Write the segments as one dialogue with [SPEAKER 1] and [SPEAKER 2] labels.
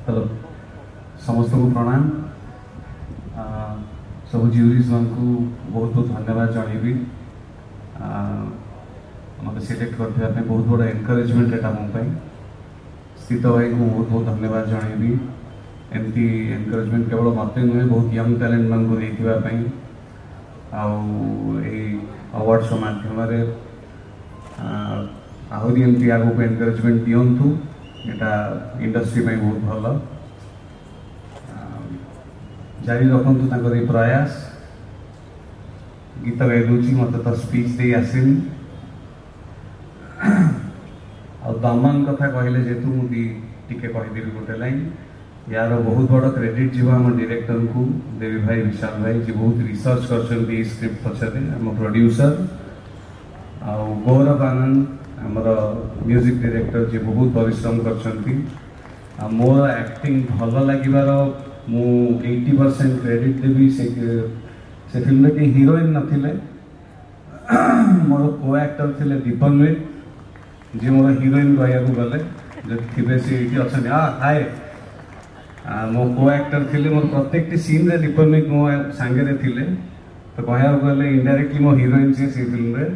[SPEAKER 1] Hello समस्त को प्रणाम। सब ज्यूरीज मान को बहुत बहुत धन्यवाद जनइबी मत सिलेक्ट करने बहुत बड़ा एनकरेजमेंट एटा मो स्थित भाई को बहुत बहुत धन्यवाद जनइबी। एमती एनकरेजमेंट केवल मत नुहे बहुत यंग टैलेंट मान को देखापी आवार्ड शो मध्यम आहरी एमती आगे को एनकरेजमेंट दिंतु एटा इंडस्ट्री में बहुत भल जारी रखु प्रयास। गीत गाई दूची मत तो स्पीच दे आसनी दमन कथा कहले जेतु मुझे टिके कहीदेवी गोटे लाइन यार बहुत बड़ क्रेडिट जीव आम डायरेक्टर को देवी भाई विशाल भाई जी बहुत रिसर्च कर स्क्रिप्ट पछरे आम प्रोड्यूसर आ गौरव आनंद आमर म्यूजिक डायरेक्टर जी बहुत परिश्रम कर मोर एक्टिंग भल लगिबार मु 80% क्रेडिट देवी से फिल्म के हीरोइन नथिले मोर को एक्टर थिले दीपन्वित जी मोर हीरोइन कहू गले जो थे सी अच्छा हाय मो को एक्टर थिले मोर प्रत्येक सीन रे दीपन्वित मो सांगे थिले तो कहू गले इनडायरेक्टली मो हीरोइन से फिल्म रे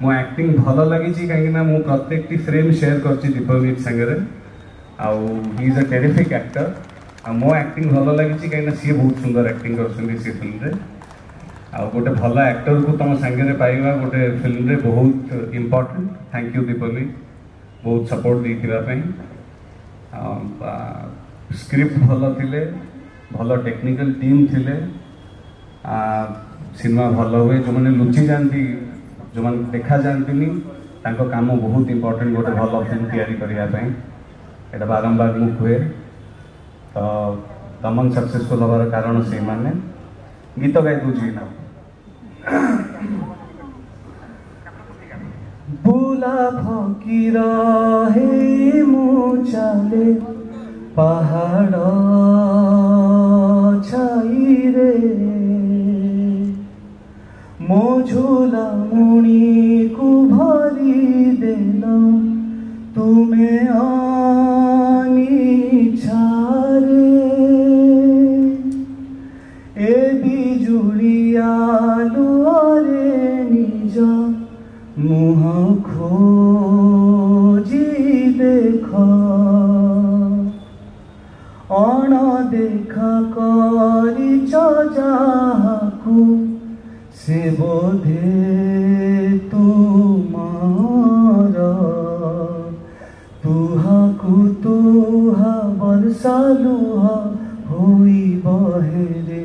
[SPEAKER 1] मो एक्टिंग भल लगी कहीं मु प्रत्येक फ्रेम शेयर कर दीपन्वित सांगे आउ he is a terrific actor आ मो एक्टिंग भल लगी कहीं सी बहुत सुंदर एक्टिंग कर फिल्म रे आ गोटे भल एक्टर को तुम सांगे पाइबा गोटे फिल्म रे बहुत इम्पोर्टेंट। थैंक यू दीपन्वित बहुत सपोर्ट देखापी। स्क्रिप्ट भल थिले भल टेक्निकल टीम थिले सिनेमा भल हुए जो मैंने लुचि जाती जो मैंने देखा जाती काम बहुत इम्पोर्टेंट गोटे भल फिल्म तैयारी करने एटा बारंबार मुझे हुए तो दमन सक्सेसफुल हबार कारण से माने गीत गाई दूची ना
[SPEAKER 2] बुला फकीर हे मु चले पहाड़ छाई रे मो झोला मुणी को भरी देल तुम्हें आनी छारे ए बिजुलिया लुआरे निज मुह खोजी देख अण देखा करी जाकू से बोधे तुमार तुहाकू तुहा वर्षा लुह होई बहेरे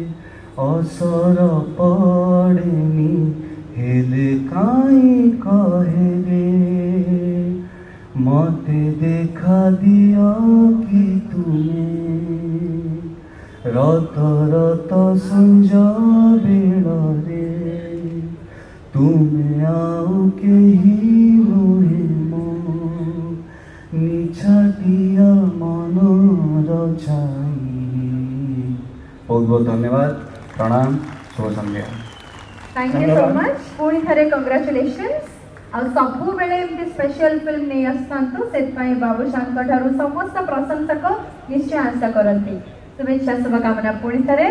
[SPEAKER 2] असर पड़ेनी हेले काई कहे रे मते देखा दिया कि तुम्हें रत रत संजा बेड़ा रे तुम्हें आउ के ही नुहे मो निछाटिया मन रछाई।
[SPEAKER 1] बहुत बहुत धन्यवाद प्रणाम शुभ संध्या।
[SPEAKER 3] थैंक यू सो मच पुणी थे कंग्रेचुलेशंस आ सबु बेले एमती स्पेशल फिल्म नहीं आसतु से बाबूशान समस्त प्रशंसक निश्चय आशा करती शुभेच्छा शुभकामना पुणी थे।